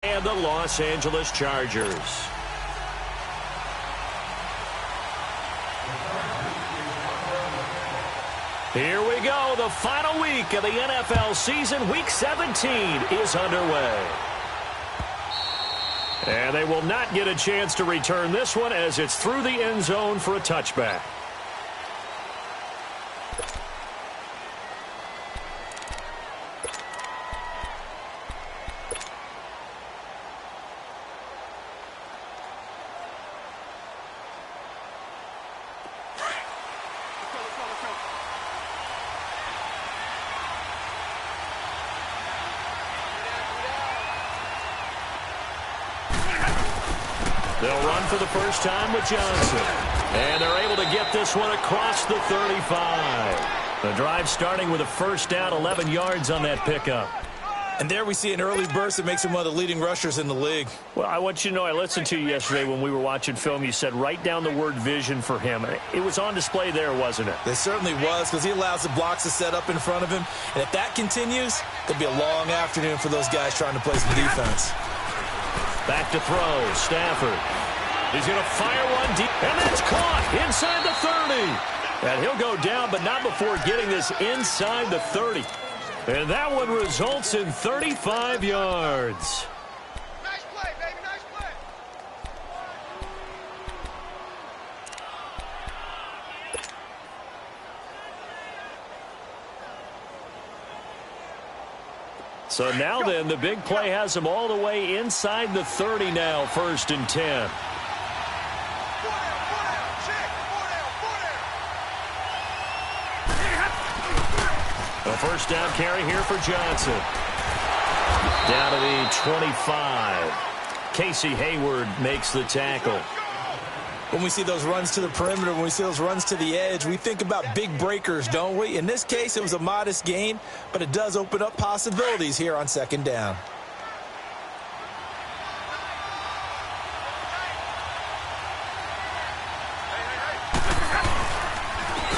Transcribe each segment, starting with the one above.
And the Los Angeles Chargers. Here we go. The final week of the NFL season. Week 17 is underway. And they will not get a chance to return this one as it's through the end zone for a touchback. They'll run for the first time with Johnson. And they're able to get this one across the 35. The drive starting with a first down, 11 yards on that pickup. And there we see an early burst that makes him one of the leading rushers in the league. Well, I want you to know, I listened to you yesterday when we were watching film. You said write down the word vision for him. It was on display there, wasn't it? It certainly was, because he allows the blocks to set up in front of him. And if that continues, it'll be a long afternoon for those guys trying to play some defense. Back to throw. Stafford. He's going to fire one deep. And that's caught inside the 30. And he'll go down, but not before getting this inside the 30. And that one results in 35 yards. Nice play, baby. Nice play. So now then, the big play has them all the way inside the 30 now, 1st and 10. A first down carry here for Johnson. Down to the 25. Casey Hayward makes the tackle. When we see those runs to the perimeter, when we see those runs to the edge, we think about big breakers, don't we? In this case, it was a modest gain, but it does open up possibilities here on 2nd down.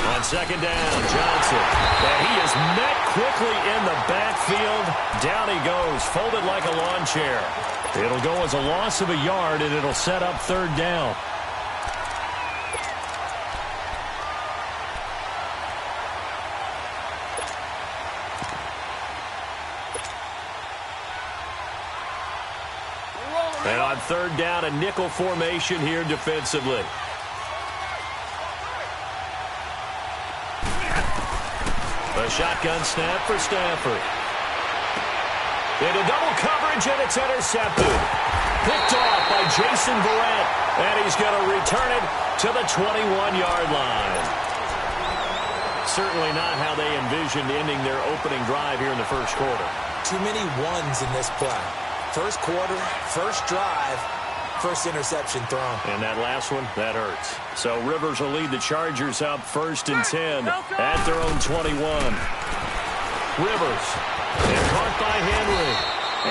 On 2nd down, Johnson. And he is met quickly in the backfield. Down he goes, folded like a lawn chair. It'll go as a loss of a yard, and it'll set up 3rd down. And on 3rd down, a nickel formation here defensively. A shotgun snap for Stafford. Into double coverage, and it's intercepted. Picked off by Jason Verrett, and he's going to return it to the 21-yard line. Certainly not how they envisioned ending their opening drive here in the 1st quarter. Too many ones in this play. 1st quarter, 1st drive, 1st interception thrown. And that last one, that hurts. So Rivers will lead the Chargers up 1st and 10 at their own 21. Rivers, and caught by Henry.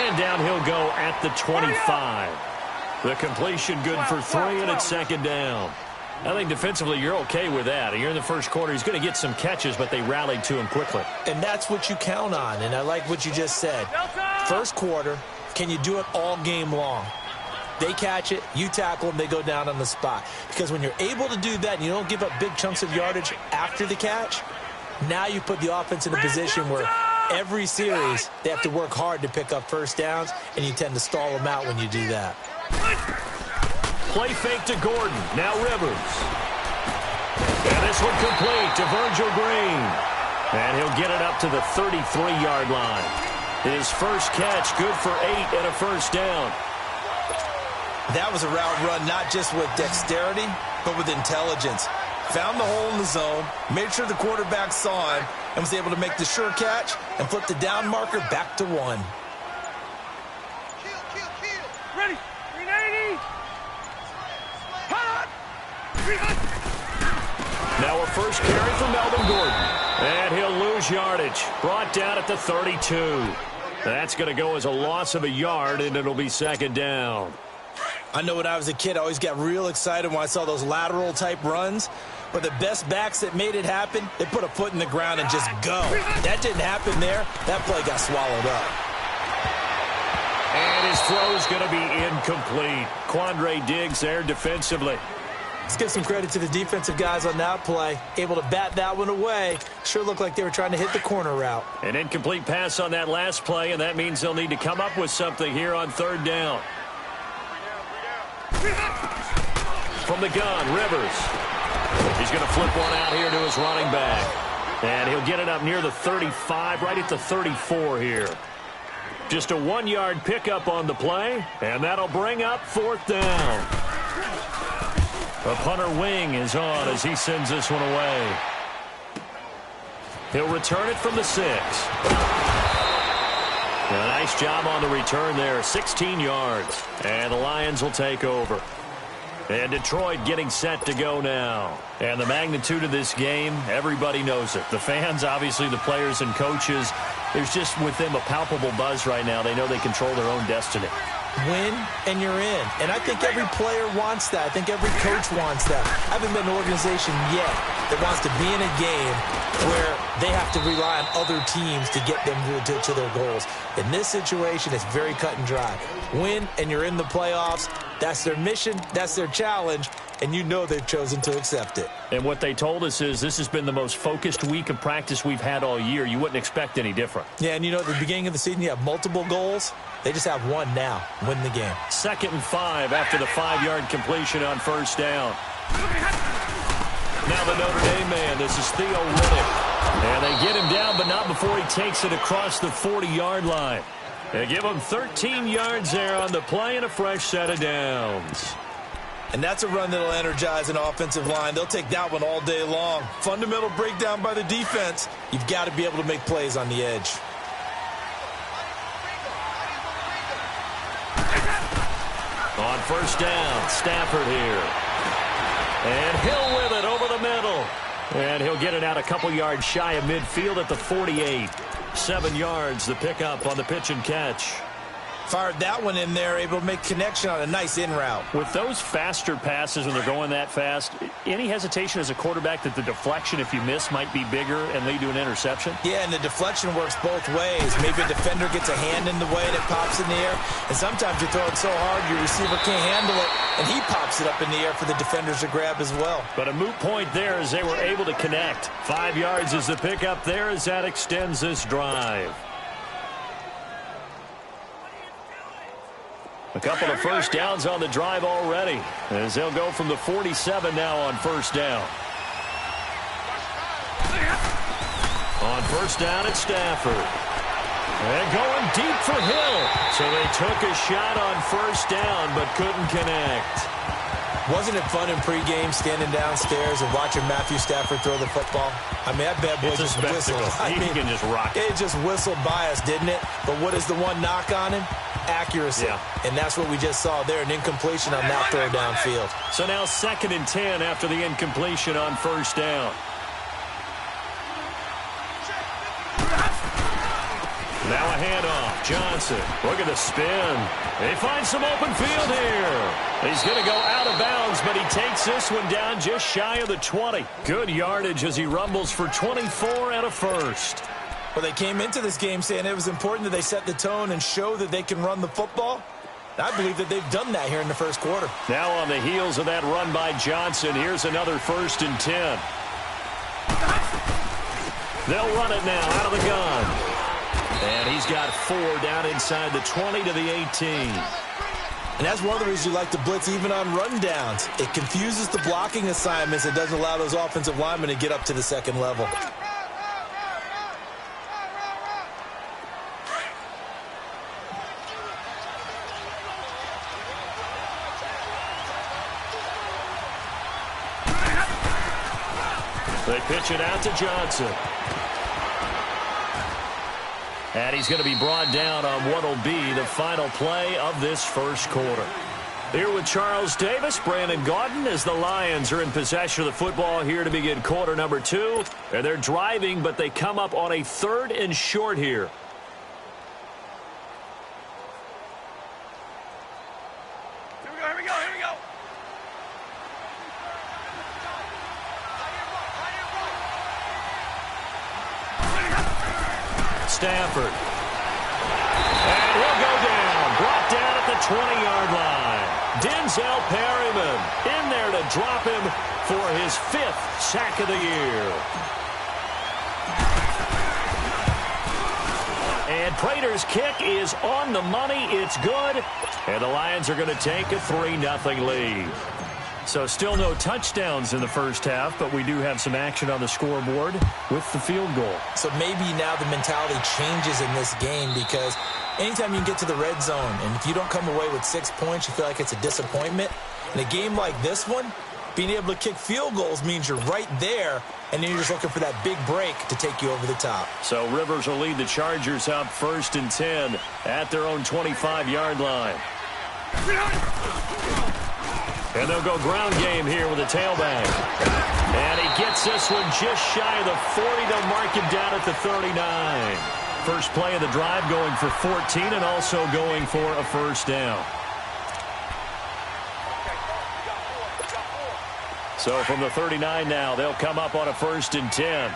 And down he'll go at the 25. The completion good for 3, and it's 2nd down. I think defensively you're okay with that. You're in the 1st quarter. He's going to get some catches, but they rallied to him quickly. And that's what you count on, and I like what you just said. 1st quarter, can you do it all game long? They catch it, you tackle them, they go down on the spot. Because when you're able to do that and you don't give up big chunks of yardage after the catch, now you put the offense in a position where every series they have to work hard to pick up 1st downs, and you tend to stall them out when you do that. Play fake to Gordon. Now Rivers. And this one complete to Virgil Green. And he'll get it up to the 33-yard line. His first catch, good for 8 and a 1st down. That was a route run not just with dexterity, but with intelligence. Found the hole in the zone, made sure the quarterback saw him, and was able to make the sure catch and flip the down marker back to 1. Kill. Ready. 380. Now a first carry for Melvin Gordon. And he'll lose yardage. Brought down at the 32. That's going to go as a loss of a yard, and it'll be 2nd down. I know when I was a kid, I always got real excited when I saw those lateral-type runs. But the best backs that made it happen, they put a foot in the ground and just go. That didn't happen there. That play got swallowed up. And his throw is going to be incomplete. Quandre Diggs there defensively. Let's give some credit to the defensive guys on that play. Able to bat that one away. Sure looked like they were trying to hit the corner route. An incomplete pass on that last play, and that means they'll need to come up with something here on third down. From the gun, Rivers. He's going to flip one out here to his running back. And he'll get it up near the 35, right at the 34 here. Just a 1-yard pickup on the play, and that'll bring up fourth down. The punter wing is on as he sends this one away. He'll return it from the 6. A nice job on the return there, 16 yards. And the Lions will take over. And Detroit getting set to go now. And the magnitude of this game, everybody knows it. The fans, obviously the players and coaches, there's just with them a palpable buzz right now. They know they control their own destiny. Win, and you're in. And I think every player wants that. I think every coach wants that. I haven't been an organization yet that wants to be in a game where they have to rely on other teams to get them to their goals. In this situation, it's very cut and dry. Win, and you're in the playoffs. That's their mission. That's their challenge. And you know they've chosen to accept it. And what they told us is this has been the most focused week of practice we've had all year. You wouldn't expect any different. Yeah, and you know, at the beginning of the season, you have multiple goals. They just have one now. Win the game. 2nd and 5 after the 5-yard completion on first down. Now the Notre Dame man. This is Theo Riddick. And they get him down, but not before he takes it across the 40-yard line. They give him 13 yards there on the play and a fresh set of downs. And that's a run that'll energize an offensive line. They'll take that one all day long. Fundamental breakdown by the defense. You've got to be able to make plays on the edge. On first down, Stafford here. And Hill with it over the middle. And he'll get it out a couple yards shy of midfield at the 48. 7 yards, the pickup on the pitch and catch. Fired that one in there, able to make connection on a nice in route. With those faster passes when they're going that fast, any hesitation as a quarterback that the deflection, if you miss, might be bigger and lead to an interception? Yeah, and the deflection works both ways. Maybe a defender gets a hand in the way and it pops in the air. And sometimes you throw it so hard your receiver can't handle it, and he pops it up in the air for the defenders to grab as well. But a moot point there as they were able to connect. 5 yards is the pickup there as that extends this drive. A couple of first downs on the drive already as they'll go from the 47 now on first down. On first down, it's Stafford. And going deep for Hill. So they took a shot on first down but couldn't connect. Wasn't it fun in pregame standing downstairs and watching Matthew Stafford throw the football? I mean, that bad boy just whistled. He can just rock it. It just whistled by us, didn't it? But what is the one knock on him? Accuracy. Yeah. And that's what we just saw there, an incompletion on that throw downfield. So now 2nd and 10 after the incompletion on first down. Now a handoff. Johnson. Look at the spin. They find some open field here. He's going to go out of bounds, but he takes this one down just shy of the 20. Good yardage as he rumbles for 24 and a first. Well, they came into this game saying it was important that they set the tone and show that they can run the football. I believe that they've done that here in the first quarter. Now on the heels of that run by Johnson, here's another 1st and 10. They'll run it now out of the gun. And he's got 4 down inside the 20 to the 18. And that's one of the reasons you like to blitz even on rundowns. It confuses the blocking assignments. It doesn't allow those offensive linemen to get up to the second level. They pitch it out to Johnson. And he's going to be brought down on what will be the final play of this first quarter. Here with Charles Davis, Brandon Gaudin, as the Lions are in possession of the football here to begin quarter number 2. And they're driving, but they come up on a 3rd and short here. Here we go. Stafford. And he'll go down. Brought down 20-yard line. Denzel Perryman in there to drop him for his 5th sack of the year. And Prater's kick is on the money. It's good. And the Lions are going to take a 3-0 lead. So still no touchdowns in the first half, but we do have some action on the scoreboard with the field goal. So maybe now the mentality changes in this game, because anytime you can get to the red zone and if you don't come away with 6 points, you feel like it's a disappointment. In a game like this one, being able to kick field goals means you're right there, and then you're just looking for that big break to take you over the top. So Rivers will lead the Chargers up 1st and 10 at their own 25-yard line. And they'll go ground game here with a tailback. And he gets this one just shy of the 40. They'll mark him down at the 39. First play of the drive, going for 14 and also going for a first down. So from the 39 now, they'll come up on a 1st and 10.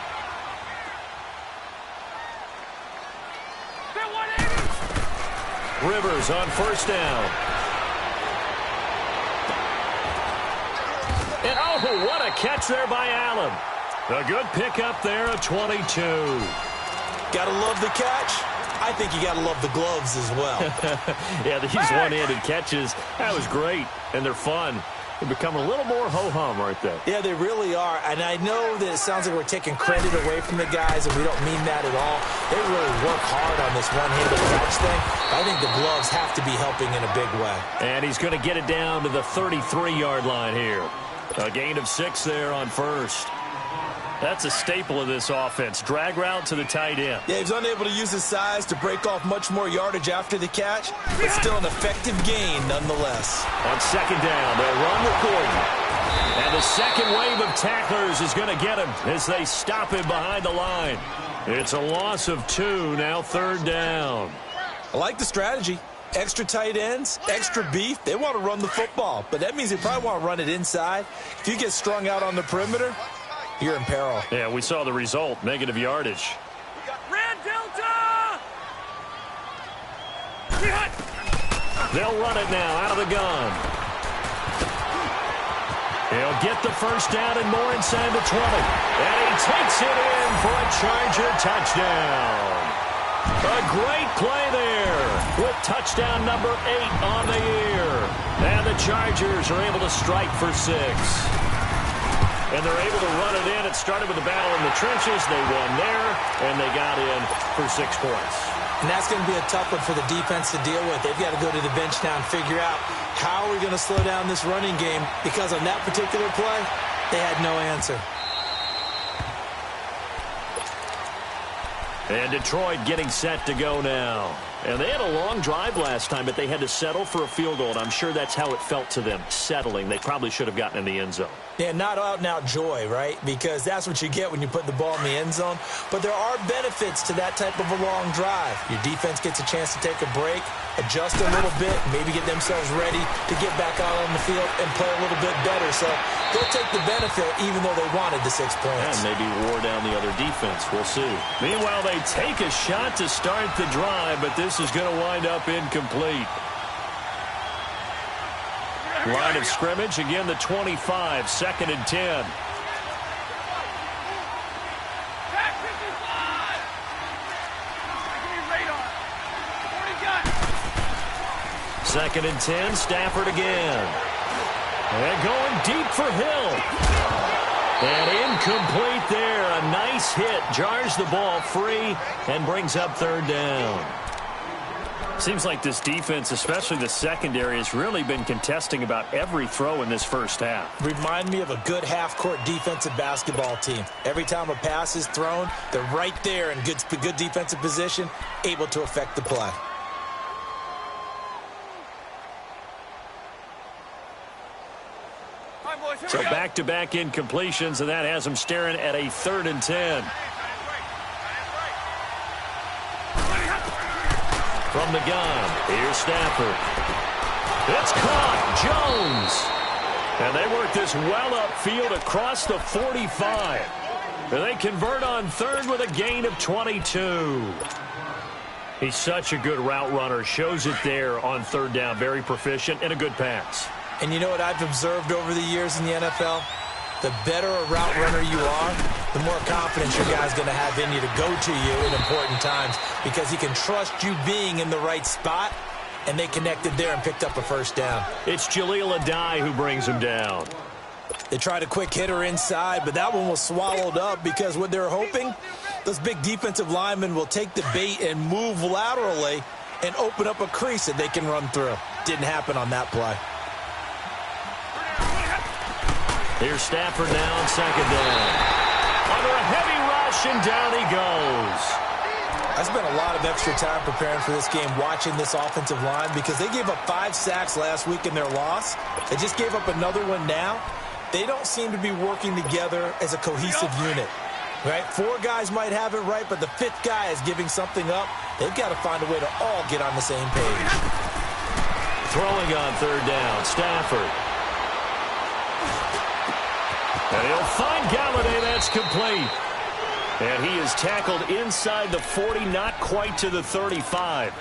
Rivers on 1st down. And oh, what a catch there by Allen. A good pickup there at 22. Gotta love the catch. I think you gotta love the gloves as well. Yeah, these one-handed catches, that was great, and they're fun. They become a little more ho-hum, aren't they? Yeah, they really are. And I know that it sounds like we're taking credit away from the guys, and we don't mean that at all. They really work hard on this one-handed catch thing. I think the gloves have to be helping in a big way. And he's going to get it down to the 33-yard line here. A gain of 6 there on 1st. That's a staple of this offense. Drag route to the tight end. Yeah, he's unable to use his size to break off much more yardage after the catch, but still an effective gain nonetheless. On 2nd down, they'll run with Gordon. And the second wave of tacklers is going to get him as they stop him behind the line. It's a loss of 2, now 3rd down. I like the strategy. Extra tight ends, extra beef. They want to run the football, but that means they probably want to run it inside. If you get strung out on the perimeter, you're in peril. Yeah, we saw the result, negative yardage. Red Delta! They'll run it now out of the gun. He'll get the first down and more inside the 20. And he takes it in for a Charger touchdown. A great play there with touchdown number 8 on the year. And the Chargers are able to strike for 6. And they're able to run it in. It started with a battle in the trenches. They won there, and they got in for 6 points. And that's going to be a tough one for the defense to deal with. They've got to go to the bench now and figure out how are we going to slow down this running game, because on that particular play, they had no answer. And Detroit getting set to go now. And they had a long drive last time, but they had to settle for a field goal. And I'm sure that's how it felt to them, settling. They probably should have gotten in the end zone. Yeah, not out-and-out joy, right? Because that's what you get when you put the ball in the end zone. But there are benefits to that type of a long drive. Your defense gets a chance to take a break, adjust a little bit, maybe get themselves ready to get back out on the field and play a little bit better. So they'll take the benefit even though they wanted the 6 points. And maybe wore down the other defense. We'll see. Meanwhile, they take a shot to start the drive, but this is going to wind up incomplete. Line of scrimmage, again the 25, 2nd and 10. Second and 10, Stafford again. And going deep for Hill. And incomplete there. A nice hit. Jars the ball free and brings up 3rd down. Seems like this defense, especially the secondary, has really been contesting about every throw in this first half. Remind me of a good half-court defensive basketball team. Every time a pass is thrown, they're right there in good defensive position, able to affect the play. So back-to-back incompletions, and that has them staring at a 3rd and 10. From the gun, here's Stafford. It's caught, Jones. And they work this well upfield across the 45. And they convert on 3rd with a gain of 22. He's such a good route runner. Shows it there on third down. Very proficient and a good pass. And you know what I've observed over the years in the NFL? The better a route runner you are, the more confidence your guy's going to have in you to go to you in important times because he can trust you being in the right spot, and they connected there and picked up a first down. It's Jaleel Adai who brings him down. They tried a quick hitter inside, but that one was swallowed up because what they're hoping, those big defensive linemen will take the bait and move laterally and open up a crease that they can run through. Didn't happen on that play. Here's Stafford now on second down. Under a heavy rush, and down he goes. I spent a lot of extra time preparing for this game watching this offensive line because they gave up 5 sacks last week in their loss. They just gave up another one now. They don't seem to be working together as a cohesive unit. Right? 4 guys might have it right, but the 5th guy is giving something up. They've got to find a way to all get on the same page. Throwing on third down, Stafford. And he'll find Galladay. That's complete. And he is tackled inside the 40, not quite to the 35.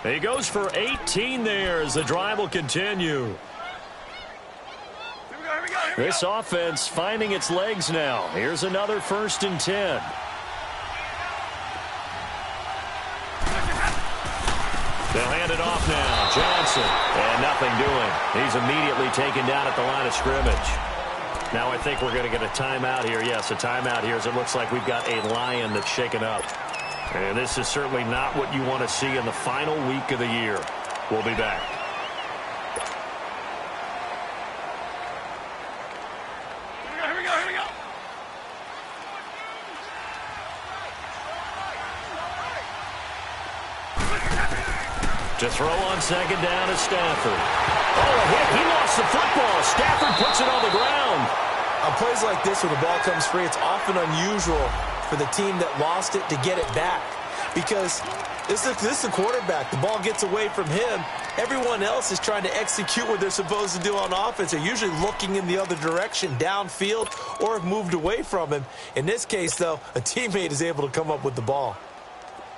He goes for 18 there as the drive will continue. This offense finding its legs now. Here's another 1st and 10. They'll hand it off now. Johnson. And nothing doing. He's immediately taken down at the line of scrimmage. Now I think we're going to get a timeout here. Yes, a timeout here as it looks like we've got a Lion that's shaken up. And this is certainly not what you want to see in the final week of the year. We'll be back. Here we go. To throw on second down is Stafford. Oh, a hit. He lost the football. Stafford puts it on the ground. On plays like this, when the ball comes free, it's often unusual for the team that lost it to get it back. Because this is the quarterback. The ball gets away from him. Everyone else is trying to execute what they're supposed to do on offense. They're usually looking in the other direction, downfield, or have moved away from him. In this case, though, a teammate is able to come up with the ball.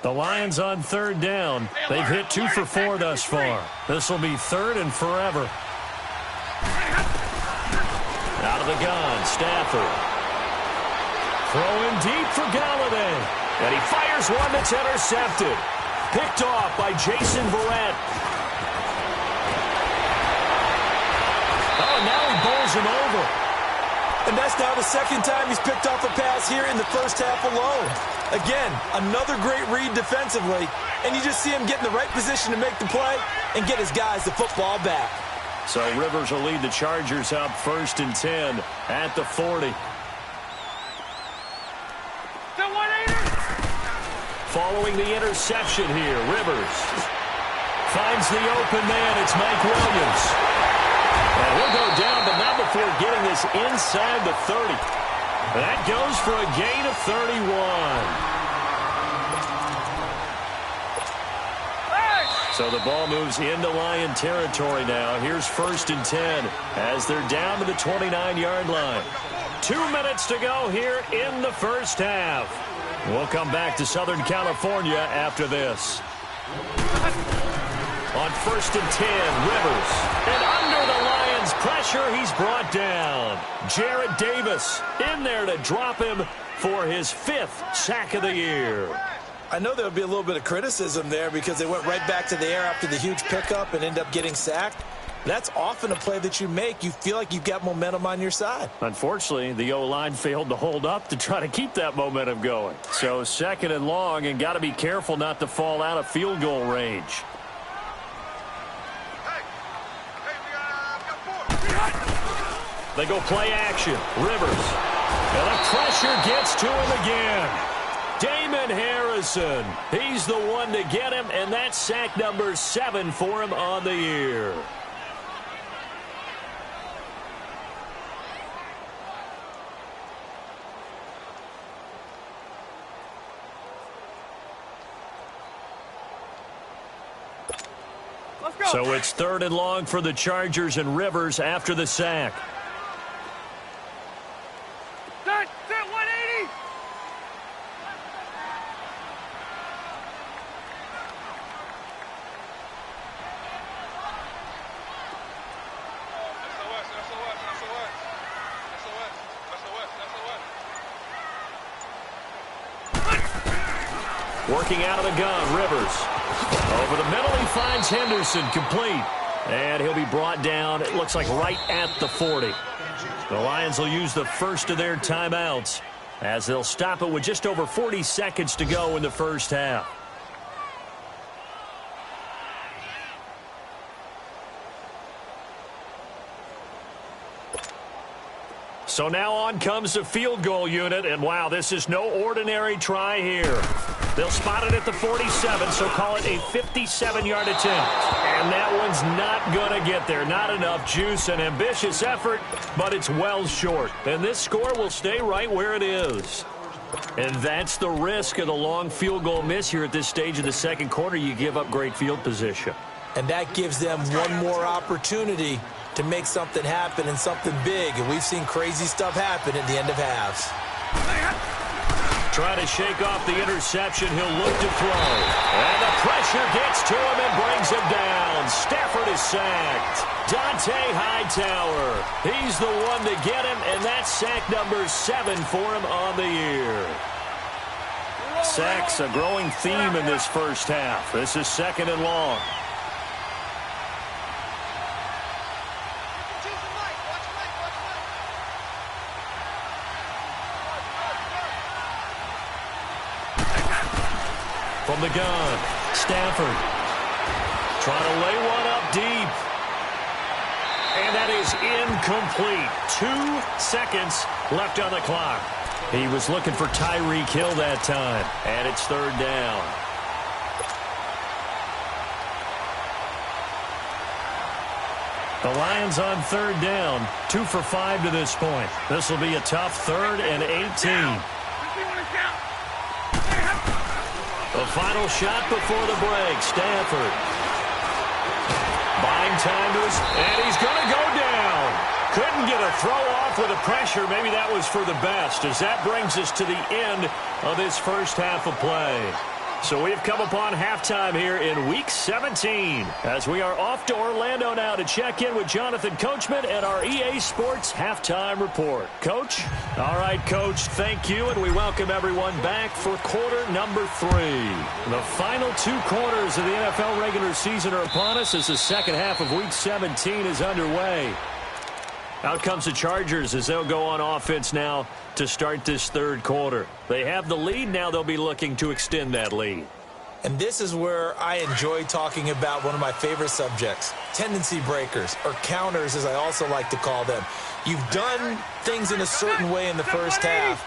The Lions on third down. They've hit 2 for 4 thus far. This will be 3rd and forever. Out of the gun, Stafford. Throwing deep for Galladay. And he fires one that's intercepted. Picked off by Jason Verrett. Oh, and now he bowls him over. And that's now the 2nd time he's picked off a pass here in the first half alone. Again, another great read defensively, and you just see him get in the right position to make the play and get his guys the football back. So Rivers will lead the Chargers up 1st and 10 at the 40. Following the interception here, Rivers finds the open man. It's Mike Williams. And he'll go down, but not before getting this inside the 30. That goes for a gain of 31. So the ball moves into Lion territory now. Here's 1st and 10 as they're down to the 29-yard line. 2 minutes to go here in the first half. We'll come back to Southern California after this. On 1st and 10, Rivers. And under the Lions' pressure, he's brought down. Jarrett Davis in there to drop him for his 5th sack of the year. I know there would be a little bit of criticism there because they went right back to the air after the huge pickup and end up getting sacked. That's often a play that you make. You feel like you've got momentum on your side. Unfortunately, the O-line failed to hold up to try to keep that momentum going. So 2nd and long, and got to be careful not to fall out of field goal range. They go play action. Rivers. And the pressure gets to him again. Damon Harrison. He's the one to get him, and that's sack number 7 for him on the year. So it's 3rd and long for the Chargers and Rivers after the sack. Set 180. Working out of the gun, Rivers. Over the middle, he finds Henderson, complete. And he'll be brought down, it looks like right at the 40. The Lions will use the first of their timeouts as they'll stop it with just over 40 seconds to go in the first half. So now on comes the field goal unit, and wow, this is no ordinary try here. They'll spot it at the 47, so call it a 57-yard attempt. And that one's not going to get there. Not enough juice, an ambitious effort, but it's well short. And this score will stay right where it is. And that's the risk of the long field goal miss here at this stage of the second quarter. You give up great field position. And that gives them one more opportunity to make something happen and something big. And we've seen crazy stuff happen at the end of halves. Trying to shake off the interception. He'll look to throw. And the pressure gets to him and brings him down. Stafford is sacked. Dante Hightower. He's the one to get him, and that's sack number 7 for him on the year. Sacks a growing theme in this first half. This is 2nd and long. From the gun, Stafford trying to lay one up deep. And that is incomplete. 2 seconds left on the clock. He was looking for Tyreek Hill that time. And it's 3rd down. The Lions on 3rd down. 2 for 5 to this point. This will be a tough 3rd and 18. The final shot before the break. Stafford buying time to us, and he's going to go down. Couldn't get a throw off with the pressure. Maybe that was for the best, as that brings us to the end of this first half of play. So we've come upon halftime here in Week 17 as we are off to Orlando now to check in with Jonathan Coachman and our EA Sports Halftime Report. Coach? All right, Coach, thank you, and we welcome everyone back for quarter number 3. The final 2 quarters of the NFL regular season are upon us as the second half of Week 17 is underway. Out comes the Chargers as they'll go on offense now to start this 3rd quarter. They have the lead. Now they'll be looking to extend that lead. And this is where I enjoy talking about one of my favorite subjects, tendency breakers, or counters as I also like to call them. You've done things in a certain way in the first half,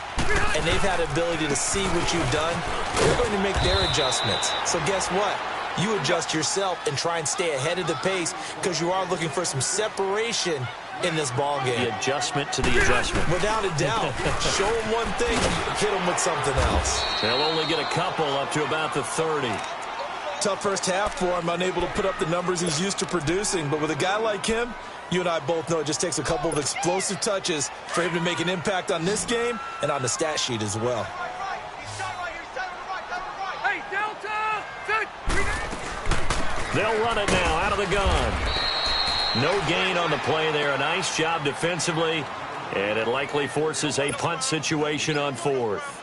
and they've had the ability to see what you've done. They're going to make their adjustments. So guess what? You adjust yourself and try and stay ahead of the pace because you are looking for some separation in this ball game. The adjustment to the adjustment. Without a doubt. Show them one thing, hit them with something else. They'll only get a couple up to about the 30. Tough first half for him, unable to put up the numbers he's used to producing. But with a guy like him, you and I both know it just takes a couple of explosive touches for him to make an impact on this game and on the stat sheet as well. Hey, Delta! They'll run it now out of the gun. No gain on the play there. A nice job defensively, and it likely forces a punt situation on 4th.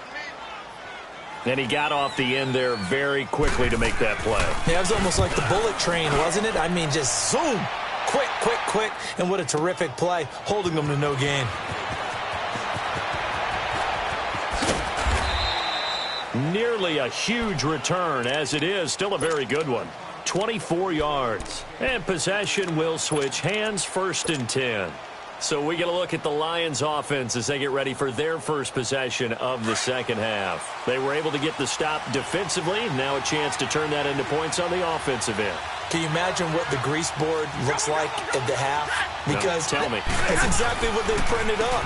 And he got off the end there very quickly to make that play. Yeah, it was almost like the bullet train, wasn't it? I mean, just zoom, quick, quick, quick, and what a terrific play, holding them to no gain. Nearly a huge return, as it is still a very good one. 24 yards. And possession will switch hands, 1st and 10. So we get a look at the Lions offense as they get ready for their first possession of the second half. They were able to get the stop defensively. Now a chance to turn that into points on the offensive end. Can you imagine what the grease board looks like at the half? Because no, tell me. That's exactly what they printed up.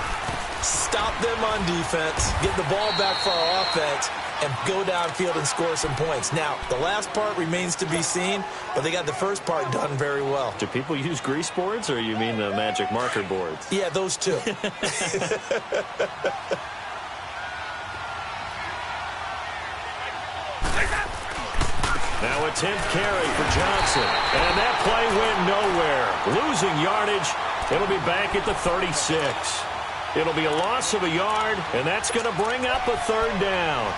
Stop them on defense, get the ball back for our offense, and go downfield and score some points. Now, the last part remains to be seen, but they got the first part done very well. Do people use grease boards, or you mean the magic marker boards? Yeah, those two. Now a 10th carry for Johnson. And that play went nowhere. Losing yardage. It'll be back at the 36. It'll be a loss of a yard, and that's going to bring up a 3rd down.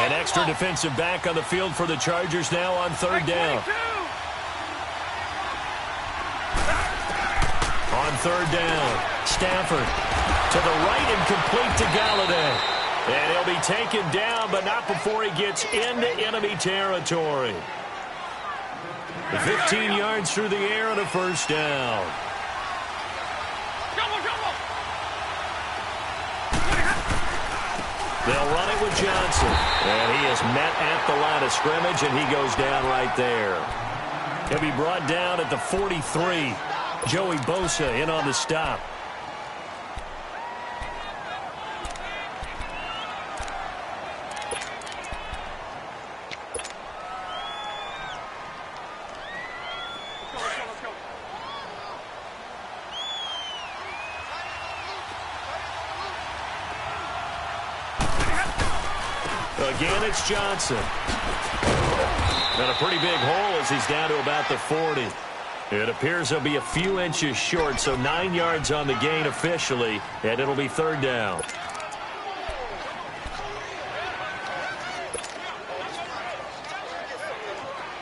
An extra defensive back on the field for the Chargers now on third down. On third down, Stafford to the right and complete to Galladay. And he'll be taken down, but not before he gets into enemy territory. 15 yards through the air and a first down. They'll run it with Johnson. And he is met at the line of scrimmage, and he goes down right there. He'll be brought down at the 43. Joey Bosa in on the stop. Again, it's Johnson. And a pretty big hole as he's down to about the 40. It appears he'll be a few inches short, so 9 yards on the gain officially, and it'll be third down.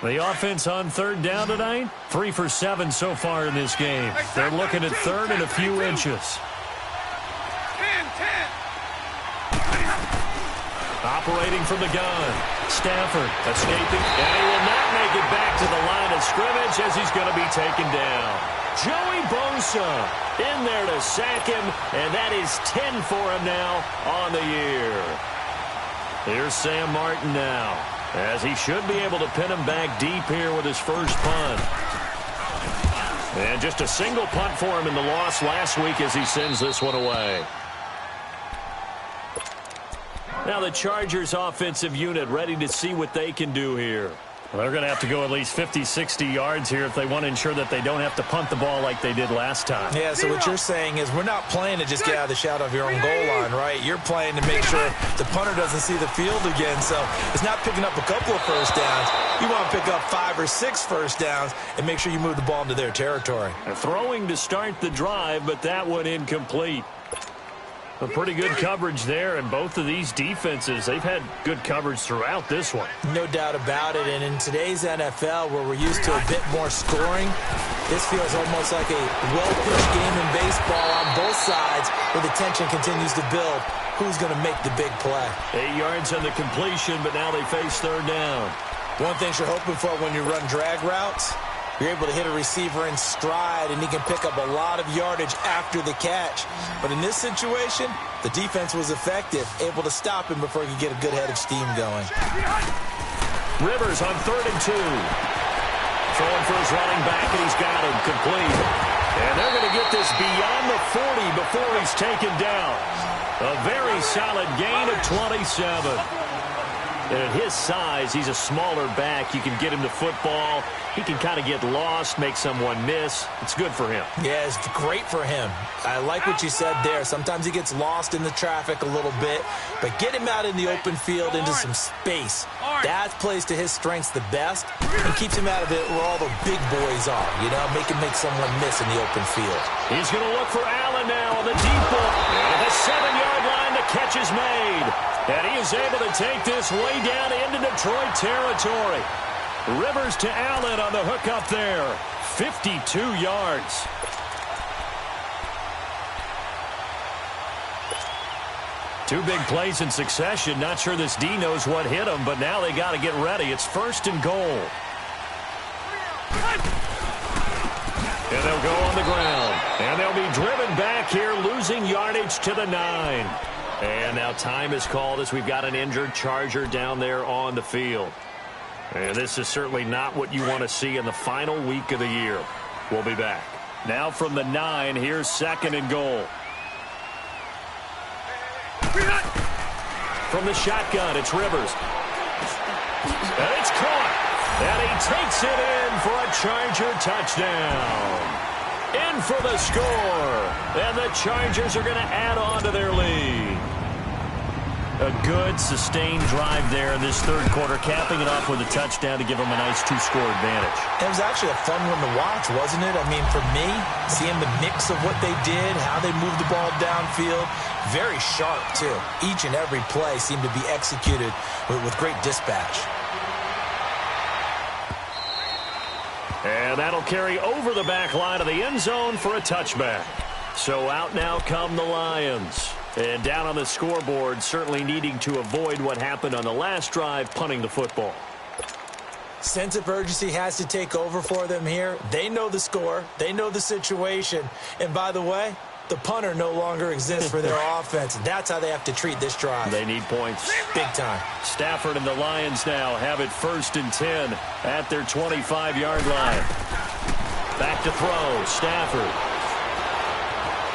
The offense on third down tonight, 3 for 7 so far in this game. They're looking at third and a few inches. Operating from the gun. Stafford escaping, and he will not make it back to the line of scrimmage as he's going to be taken down. Joey Bosa in there to sack him, and that is 10 for him now on the year. Here's Sam Martin now, as he should be able to pin him back deep here with his first punt. And just a single punt for him in the loss last week as he sends this one away. Now the Chargers offensive unit ready to see what they can do here. Well, they're going to have to go at least 50, 60 yards here if they want to ensure that they don't have to punt the ball like they did last time. Yeah, so what you're saying is we're not playing to just get out of the shadow of your own goal line, right? You're playing to make sure the punter doesn't see the field again. So it's not picking up a couple of first downs. You want to pick up 5 or 6 first downs and make sure you move the ball into their territory. They're throwing to start the drive, but that one incomplete. A pretty good coverage there, and both of these defenses, they've had good coverage throughout this one. No doubt about it, and in today's NFL, where we're used to a bit more scoring, this feels almost like a well-pitched game in baseball on both sides, where the tension continues to build. Who's going to make the big play? 8 yards on the completion, but now they face third down. One thing you're hoping for when you run drag routes, you're able to hit a receiver in stride, and he can pick up a lot of yardage after the catch. But in this situation, the defense was effective, able to stop him before he could get a good head of steam going. Rivers on 3rd and 2. Throwing for his running back, and he's got him complete. And they're going to get this beyond the 40 before he's taken down. A very solid gain of 27. And at his size, he's a smaller back. You can get him the football. He can kind of get lost, make someone miss. It's good for him. Yeah, it's great for him. I like what you said there. Sometimes he gets lost in the traffic a little bit, but get him out in the open field into some space. That plays to his strengths the best and keeps him out of it where all the big boys are, you know, make him make someone miss in the open field. He's going to look for Allen now on the deep ball. And the 7-yard line, the catch is made. And he is able to take this way down into Detroit territory. Rivers to Allen on the hook up there. 52 yards. Two big plays in succession. Not sure this D knows what hit him, but now they got to get ready. It's 1st and goal. And they'll go on the ground. And they'll be driven back here, losing yardage to the 9. And now time is called as we've got an injured Charger down there on the field. And this is certainly not what you want to see in the final week of the year. We'll be back. Now from the 9, here's 2nd and goal. From the shotgun, it's Rivers. And it's caught. And he takes it in for a Charger touchdown. In for the score. And the Chargers are going to add on to their lead. A good, sustained drive there in this third quarter, capping it off with a touchdown to give them a nice two-score advantage. It was actually a fun one to watch, wasn't it? I mean, for me, seeing the mix of what they did, how they moved the ball downfield, very sharp, too. Each and every play seemed to be executed with great dispatch. And that'll carry over the back line of the end zone for a touchback. So out now come the Lions. And down on the scoreboard, certainly needing to avoid what happened on the last drive, punting the football. Sense of urgency has to take over for them here. They know the score. They know the situation. And by the way, the punter no longer exists for their offense. That's how they have to treat this drive. They need points. Big time. Stafford and the Lions now have it 1st and 10 at their 25-yard line. Back to throw. Stafford.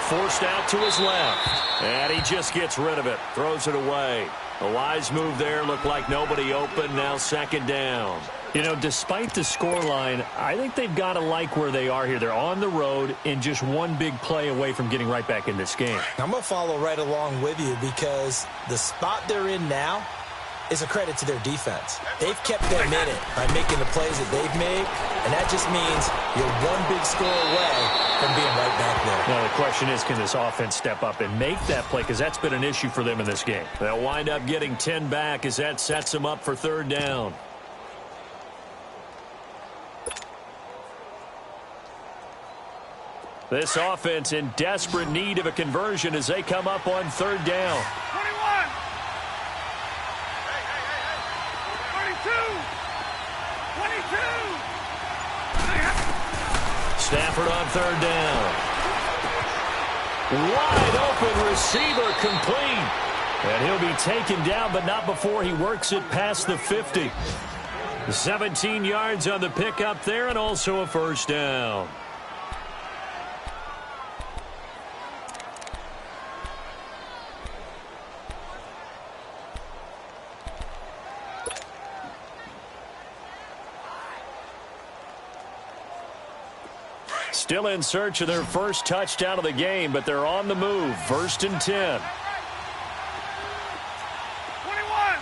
Forced out to his left. And he just gets rid of it. Throws it away. A wise move there. Looked like nobody open. Now 2nd down. You know, despite the scoreline, I think they've got to like where they are here. They're on the road and just one big play away from getting right back in this game. I'm going to follow right along with you because the spot they're in now is a credit to their defense. They've kept them in it by making the plays that they've made, and that just means you're one big score away from being right back there. Now, the question is, can this offense step up and make that play? Because that's been an issue for them in this game. They'll wind up getting 10 back as that sets them up for 3rd down. This offense in desperate need of a conversion as they come up on 3rd down. 21. 32. 22. Stafford on 3rd down. Wide open receiver complete. And he'll be taken down, but not before he works it past the 50. 17 yards on the pickup there and also a 1st down. Still in search of their first touchdown of the game, but they're on the move. 1st and 10. 21.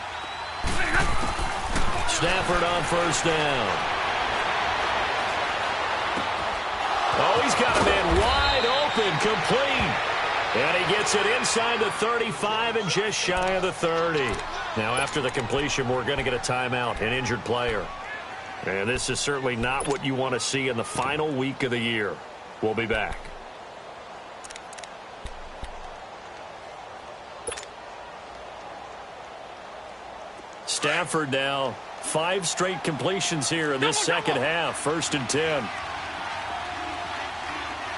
Stafford on 1st down. Oh, he's got a man wide open, complete. And he gets it inside the 35 and just shy of the 30. Now, after the completion, we're going to get a timeout, an injured player. And this is certainly not what you want to see in the final week of the year. We'll be back. Stafford now, 5 straight completions here in this second half. 1st and 10.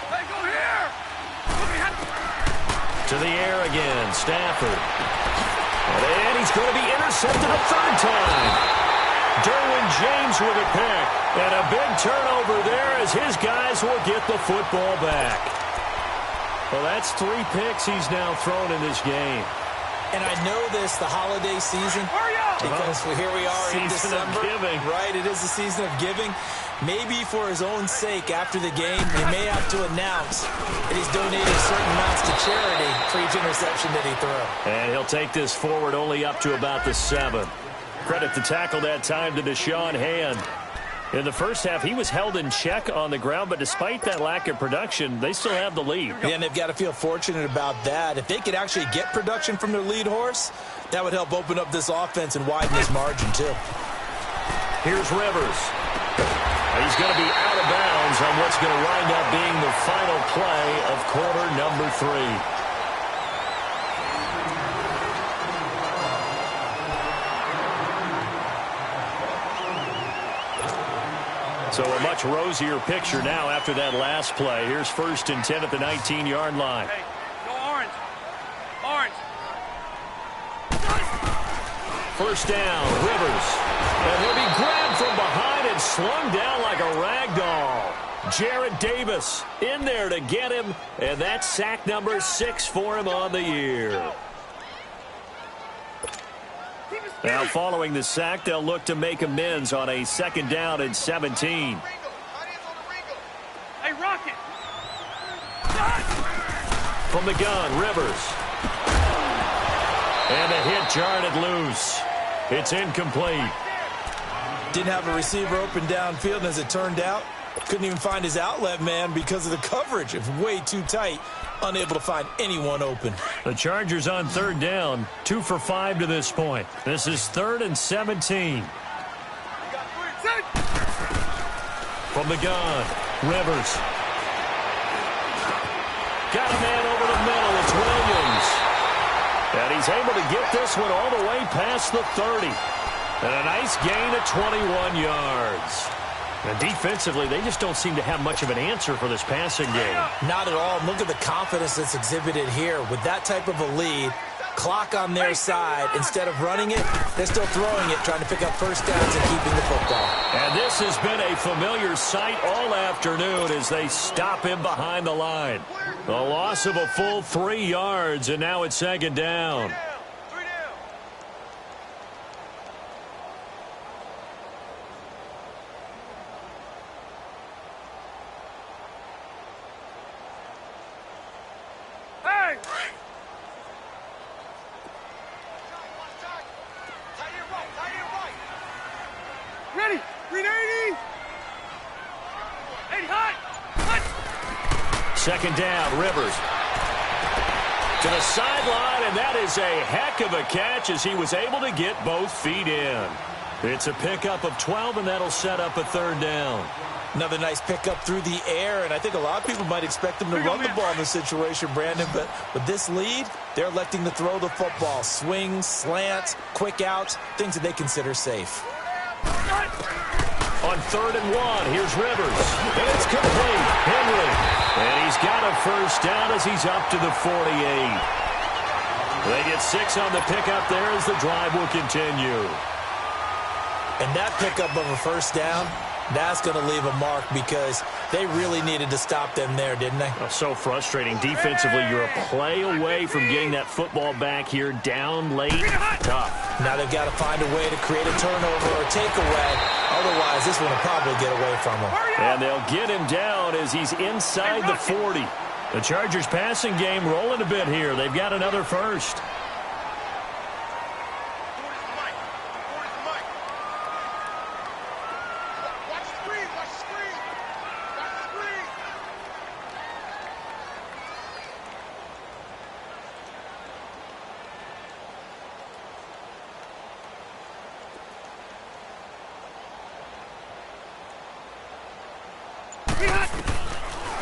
Hey, go here. To the air again, Stafford. And he's going to be intercepted a 3rd time. Derwin James with a pick. And a big turnover there as his guys will get the football back. Well, that's 3 picks he's now thrown in this game. And I know this, the holiday season, because here we are in December. Right, it is the season of giving. Maybe for his own sake, after the game, he may have to announce that he's donating certain amounts to charity for each interception that he threw. And he'll take this forward only up to about the 7. Credit the tackle that time to Deshaun Hand. In the first half, he was held in check on the ground, but despite that lack of production, they still have the lead. Yeah, and they've got to feel fortunate about that. If they could actually get production from their lead horse, that would help open up this offense and widen this margin, too. Here's Rivers. He's going to be out of bounds on what's going to wind up being the final play of quarter number 3. So a much rosier picture now after that last play. Here's 1st and 10 at the 19-yard line. Hey, go orange. Orange. 1st down, Rivers. And he'll be grabbed from behind and slung down like a rag doll. Jarrad Davis in there to get him. And that's sack number 6 for him on the year. Now, following the sack, they'll look to make amends on a 2nd down and 17. Hey, Rocket. From the gun, Rivers. And the hit jarred it loose. It's incomplete. Didn't have a receiver open downfield, and as it turned out, couldn't even find his outlet man because of the coverage. It's way too tight, unable to find anyone open. The Chargers on third down, 2 for 5 to this point. This is 3rd and 17. From the gun, Rivers. Got a man over the middle. It's Williams. And he's able to get this one all the way past the 30. And a nice gain of 21 yards. And defensively, they just don't seem to have much of an answer for this passing game. Not at all. Look at the confidence that's exhibited here. With that type of a lead, clock on their side, instead of running it, they're still throwing it, trying to pick up first downs and keeping the football. And this has been a familiar sight all afternoon as they stop him behind the line. A loss of a full 3 yards, and now it's 2nd down. Ready? 380. 80 high. 2nd down, Rivers. To the sideline, and that is a heck of a catch as he was able to get both feet in. It's a pickup of 12, and that'll set up a 3rd down. Another nice pickup through the air, and I think a lot of people might expect him to run the ball in this situation, Brandon, but with this lead, they're electing to throw the football. Swings, slants, quick outs, things that they consider safe. On 3rd and 1, here's Rivers. And it's complete. Henry. And he's got a first down as he's up to the 48. They get 6 on the pickup there as the drive will continue. And that pickup of a first down, that's going to leave a mark because they really needed to stop them there, didn't they? Oh, so frustrating. Defensively, you're a play away from getting that football back here down late. Tough. Now they've got to find a way to create a turnover or a takeaway. Otherwise, this one will probably get away from them. And they'll get him down as he's inside the 40. The Chargers passing game rolling a bit here. They've got another first.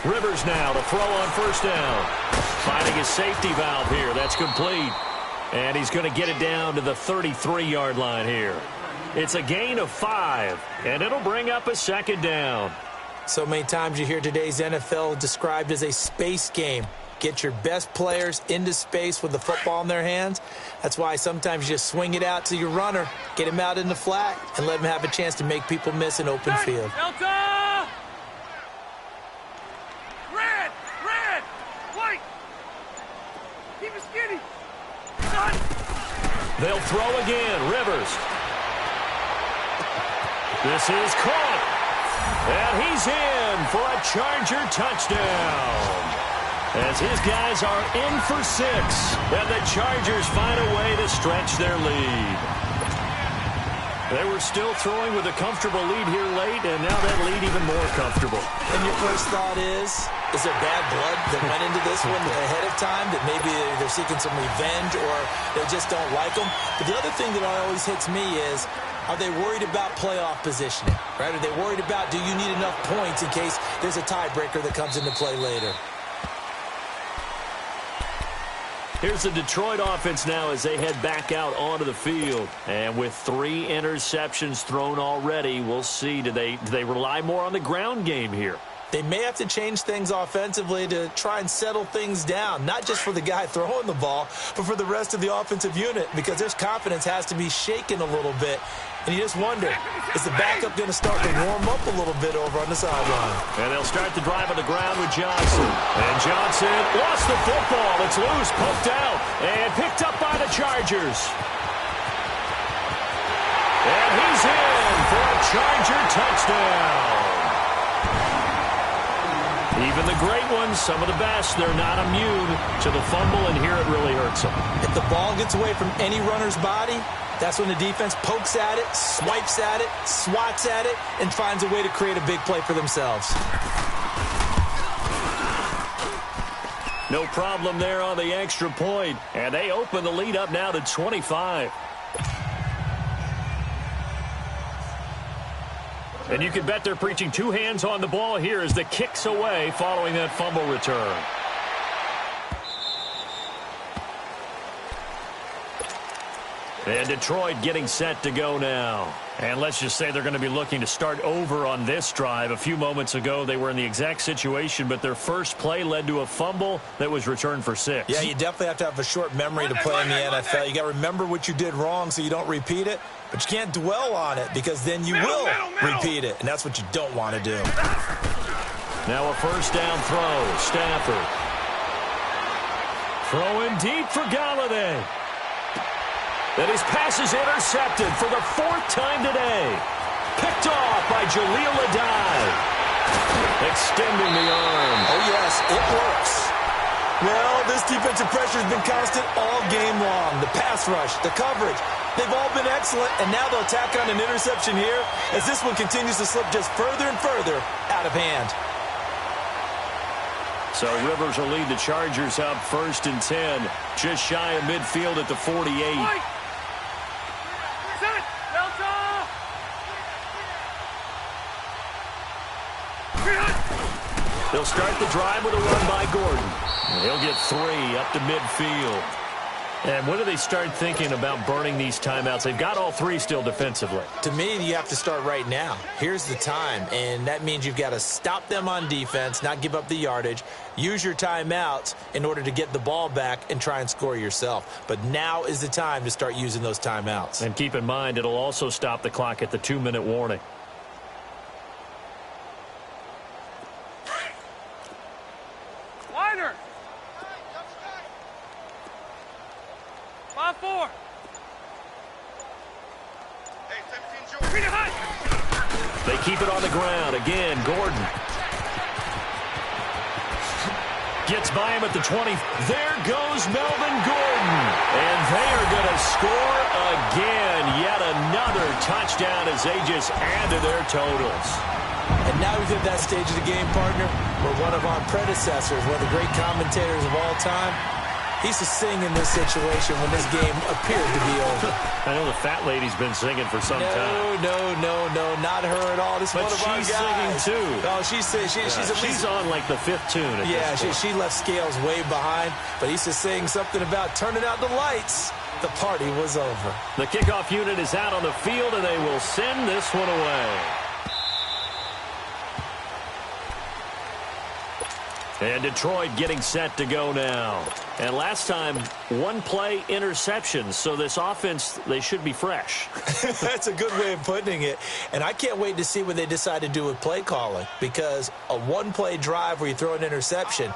Rivers now to throw on first down. Finding his safety valve here. That's complete. And he's going to get it down to the 33-yard line here. It's a gain of 5, and it'll bring up a 2nd down. So many times you hear today's NFL described as a space game. Get your best players into space with the football in their hands. That's why sometimes you just swing it out to your runner, get him out in the flat, and let him have a chance to make people miss an open field. Delta! They'll throw again. Rivers. This is caught. And he's in for a Charger touchdown. As his guys are in for 6. And the Chargers find a way to stretch their lead. They were still throwing with a comfortable lead here late, and now that lead even more comfortable. And your first thought is there bad blood that went into this one ahead of time, that maybe they're seeking some revenge or they just don't like them? But the other thing that always hits me is, are they worried about playoff positioning? Right? Are they worried about, do you need enough points in case there's a tiebreaker that comes into play later? Here's the Detroit offense now as they head back out onto the field. And with 3 interceptions thrown already, we'll see. Do they rely more on the ground game here? They may have to change things offensively to try and settle things down, not just for the guy throwing the ball, but for the rest of the offensive unit, because their confidence has to be shaken a little bit. And you just wonder, is the backup going to start to warm up a little bit over on the sideline? And they'll start the drive on the ground with Johnson. And Johnson lost the football. It's loose, poked out, and picked up by the Chargers. And he's in for a Charger touchdown. He Even the great ones, some of the best, they're not immune to the fumble, and here it really hurts them. If the ball gets away from any runner's body, that's when the defense pokes at it, swipes at it, swats at it, and finds a way to create a big play for themselves. No problem there on the extra point, and they open the lead up now to 25. And you can bet they're preaching two hands on the ball here as the kick's away following that fumble return. And Detroit getting set to go now. And let's just say they're going to be looking to start over on this drive. A few moments ago, they were in the exact situation, but their first play led to a fumble that was returned for 6. Yeah, you definitely have to have a short memory to play in the NFL. You got to remember what you did wrong so you don't repeat it, but you can't dwell on it because then you will repeat it, and that's what you don't want to do. Now a first down throw. Stafford. Throwing deep for Galladay. And his pass is intercepted for the 4th time today. Picked off by Jaleel Adai. Extending the arm. Oh, yes, it works. Well, this defensive pressure has been constant all game long. The pass rush, the coverage, they've all been excellent, and now they'll tack on an interception here as this one continues to slip just further and further out of hand. So Rivers will lead the Chargers up 1st and 10, just shy of midfield at the 48. They'll start the drive with a run by Gordon. And he'll get 3 up to midfield. And when do they start thinking about burning these timeouts? They've got all 3 still defensively. To me, you have to start right now. Here's the time, and that means you've got to stop them on defense, not give up the yardage, use your timeouts in order to get the ball back and try and score yourself. But now is the time to start using those timeouts. And keep in mind, it'll also stop the clock at the 2-minute warning. Wider. 5-4. They keep it on the ground. Again, Gordon. Gets by him at the 20. There goes Melvin Gordon. And they are going to score again. Yet another touchdown as they just add to their totals. And now we've hit that stage of the game, partner, where one of our predecessors, one of the great commentators of all time, he used to sing in this situation when this game appeared to be over. I know the fat lady's been singing for some time. No, not her at all. This is one of our guys. But she's singing too. Oh, she's on like the 5th tune. Yeah, she left Scales way behind, but he used to sing something about turning out the lights. The party was over. The kickoff unit is out on the field, and they will send this one away. And Detroit getting set to go now. And last time, 1-play interception. So this offense, they should be fresh. That's a good way of putting it. And I can't wait to see what they decide to do with play calling. Because a 1-play drive where you throw an interception,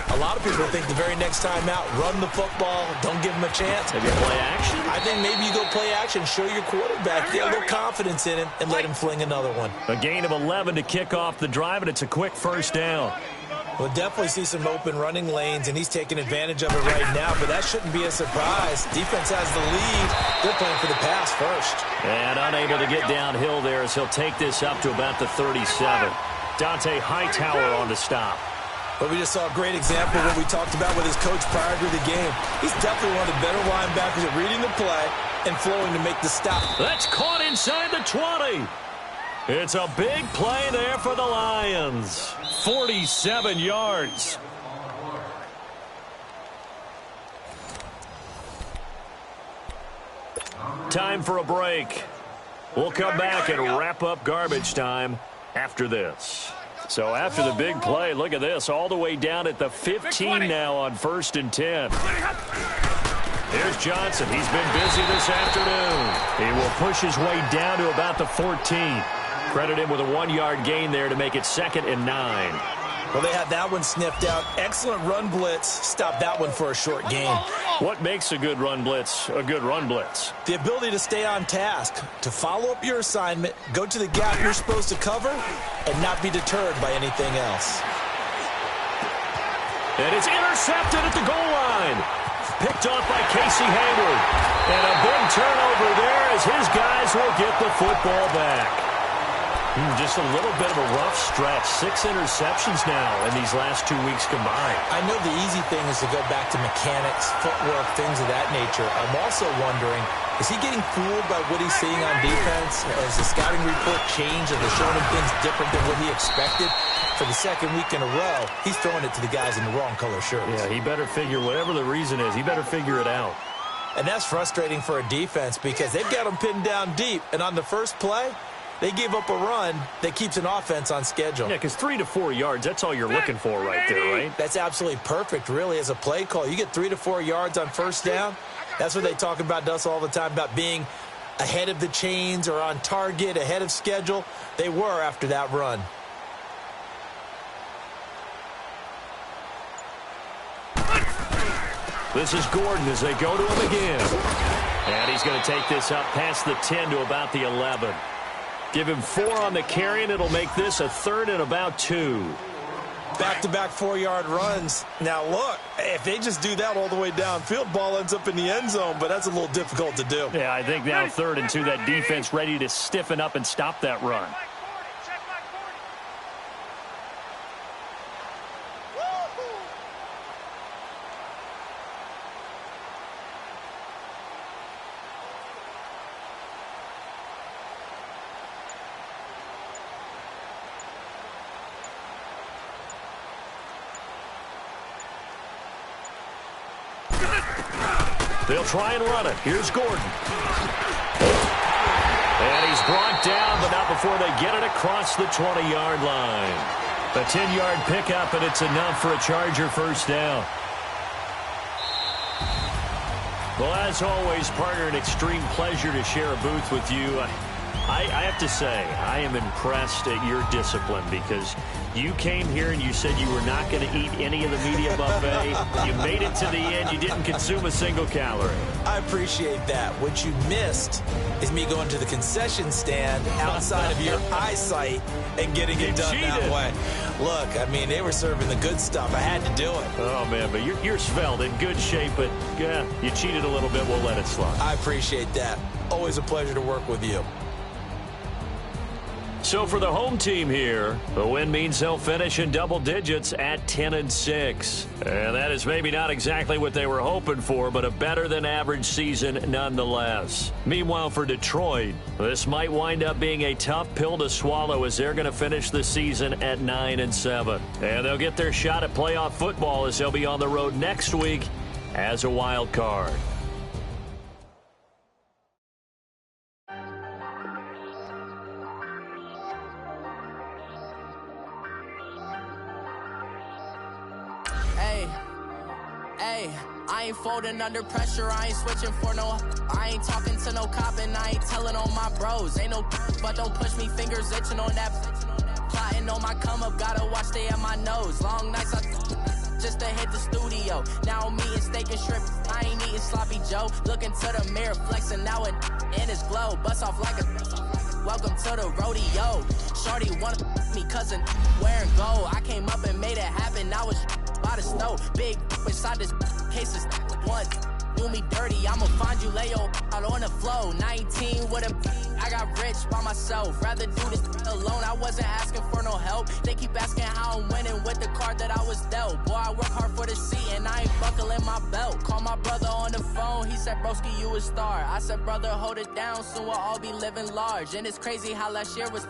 a lot of people think the very next time out, run the football, don't give them a chance. Maybe play action? I think maybe you go play action, show your quarterback, get a little confidence in him, and let him fling another one. A gain of 11 to kick off the drive, and it's a quick first down. We'll definitely see some open running lanes, and he's taking advantage of it right now, but that shouldn't be a surprise. Defense has the lead. They're playing for the pass first. And unable to get downhill there as he'll take this up to about the 37. Dante Hightower on the stop. But we just saw a great example of what we talked about with his coach prior to the game. He's definitely one of the better linebackers at reading the play and flowing to make the stop. That's caught inside the 20. It's a big play there for the Lions. 47 yards. Time for a break. We'll come back and wrap up garbage time after this. So after the big play, look at this, all the way down at the 15 now on 1st and 10. Here's Johnson. He's been busy this afternoon. He will push his way down to about the 14. Credit him with a 1-yard gain there to make it 2nd and 9. Well, they had that one sniffed out. Excellent run blitz. Stopped that one for a short gain. What makes a good run blitz a good run blitz? The ability to stay on task, to follow up your assignment, go to the gap you're supposed to cover, and not be deterred by anything else. And it's intercepted at the goal line. Picked off by Casey Hayward. And a big turnover there as his guys will get the football back. Just a little bit of a rough stretch. 6 interceptions now in these last 2 weeks combined. I know the easy thing is to go back to mechanics, footwork, things of that nature. I'm also wondering, is he getting fooled by what he's seeing on defense? Has the scouting report changed? Are they showing him things different than what he expected? For the second week in a row, he's throwing it to the guys in the wrong color shirts. Yeah, he better figure, whatever the reason is, he better figure it out. And that's frustrating for a defense because they've got him pinned down deep. And on the first play, they gave up a run that keeps an offense on schedule. Yeah, because 3 to 4 yards, that's all you're looking for right there, right? That's absolutely perfect, really, as a play call. You get 3 to 4 yards on first down. That's what they talk about to us all the time, about being ahead of the chains or on target, ahead of schedule. They were after that run. This is Gordon as they go to him again. And he's going to take this up past the 10 to about the 11. Give him 4 on the carry, and it'll make this a 3rd and about 2. Back-to-back 4-yard runs. Now, look, if they just do that all the way downfield, ball ends up in the end zone, but that's a little difficult to do. Yeah, I think now 3rd and 2, that defense ready to stiffen up and stop that run. They'll try and run it. Here's Gordon. And he's brought down, but not before they get it across the 20-yard line. A 10-yard pickup, and it's enough for a Charger first down. Well, as always, partner, an extreme pleasure to share a booth with you. I have to say, I am impressed at your discipline because you came here and you said you were not going to eat any of the media buffet. You made it to the end. You didn't consume a single calorie. I appreciate that. What you missed is me going to the concession stand outside of your eyesight and getting it done that way. Look, I mean, they were serving the good stuff. I had to do it. Oh, man, but you're svelte, in good shape, but yeah, you cheated a little bit. We'll let it slide. I appreciate that. Always a pleasure to work with you. So for the home team here, the win means they'll finish in double digits at 10-6. And that is maybe not exactly what they were hoping for, but a better than average season nonetheless. Meanwhile, for Detroit, this might wind up being a tough pill to swallow as they're going to finish the season at 9-7. And they'll get their shot at playoff football as they'll be on the road next week as a wild card. I ain't folding under pressure, I ain't switching for no. I ain't talking to no cop and I ain't telling on my bros. Ain't no but don't push me, fingers itching on that. Plotting on my come up, gotta watch they at my nose. Long nights just to hit the studio. Now I'm eating steak and shrimp, I ain't eating sloppy Joe. Looking to the mirror, flexing now and in his glow. Bust off like a welcome to the rodeo. Shorty wanna me cousin wearing gold. I came up and made it happen, I was by the stove. Big inside this cases once do me dirty, I'ma find you lay your out on the flow. 19 with a I got rich by myself, rather do this alone. I wasn't asking for no help, they keep asking how I'm winning with the card that I was dealt. Boy, I work hard for the seat and I ain't buckling my belt. Call my brother on the phone, he said broski you a star. I said brother hold it down, soon we'll all be living large. And it's crazy how last year was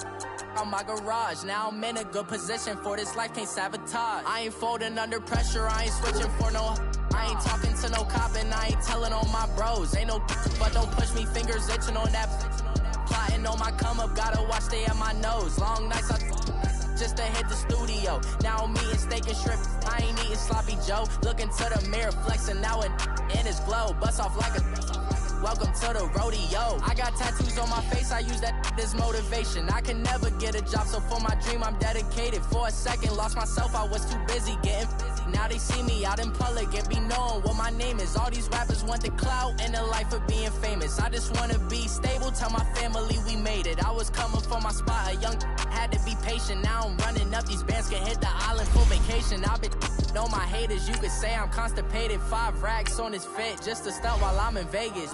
on my garage. Now I'm in a good position for this life, can't sabotage. I ain't folding under pressure, I ain't switching for no. I ain't talking to no cop and I ain't telling on my bros. Ain't no but don't push me, fingers itching on that. Plotting on my come up, gotta watch they at my nose. Long nights just to hit the studio. Now I'm eating steak and shrimp, I ain't eating sloppy Joe. Looking to the mirror, flexing now and in his glow. Bust off like a welcome to the rodeo. I got tattoos on my face, I use that as motivation. I can never get a job, so for my dream I'm dedicated. For a second, lost myself, I was too busy getting busy. Now they see me out in public and be knowing what my name is. All these rappers want the clout and the life of being famous. I just wanna be stable, tell my family we made it. I was coming for my spot, a young had to be patient. Now I'm running up, these bands can hit the island for vacation. I've been know my haters, you could say I'm constipated. 5 racks on his fit, just to stunt while I'm in Vegas.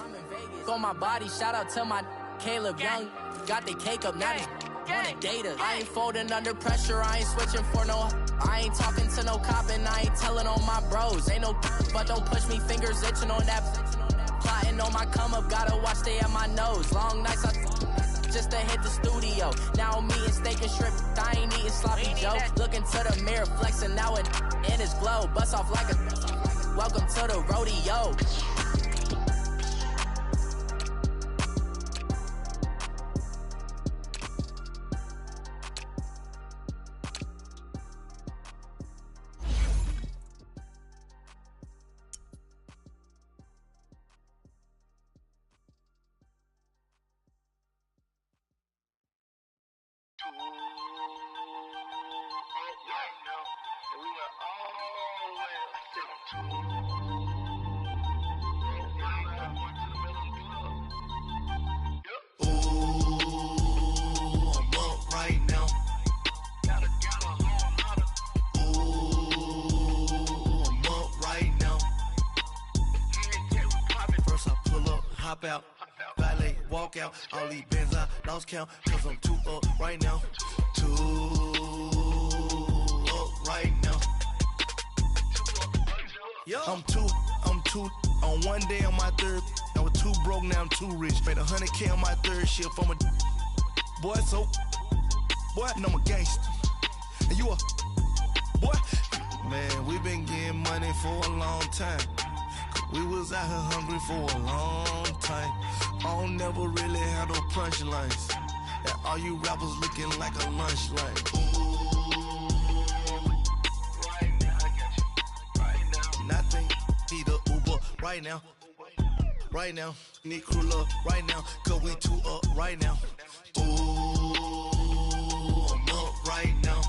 On my body, shout out to my Caleb Young. Got the cake up, now he wanna date us. I ain't folding under pressure, I ain't switching for no. I ain't talking to no cop and I ain't telling on my bros. Ain't no but don't push me, fingers itching on that. Plotting on my come up, gotta watch stay at my nose. Long nights, just to hit the studio. Now I'm eating steak and shrimp, I ain't eating sloppy Joe. Looking to the mirror, flexing now it in his glow. Bust off like a welcome to the rodeo. Out, valet, walk out, all these bands I lost count, cause I'm too up right now, too up right now. I'm too, on one day on my third, I was too broke, now I'm too rich, made 100K on my third shift, I'm a boy, so, boy, and I'm a gangster, and you a, boy, man, we been getting money for a long time. We was out here hungry for a long time. I don't never really have no punchlines. And all you rappers looking like a lunch line. Ooh, right now, I got you. Right now. Nothing, need a Uber right now. Right now, need crew love right now. Cause we too up right now. Ooh, I'm up right now.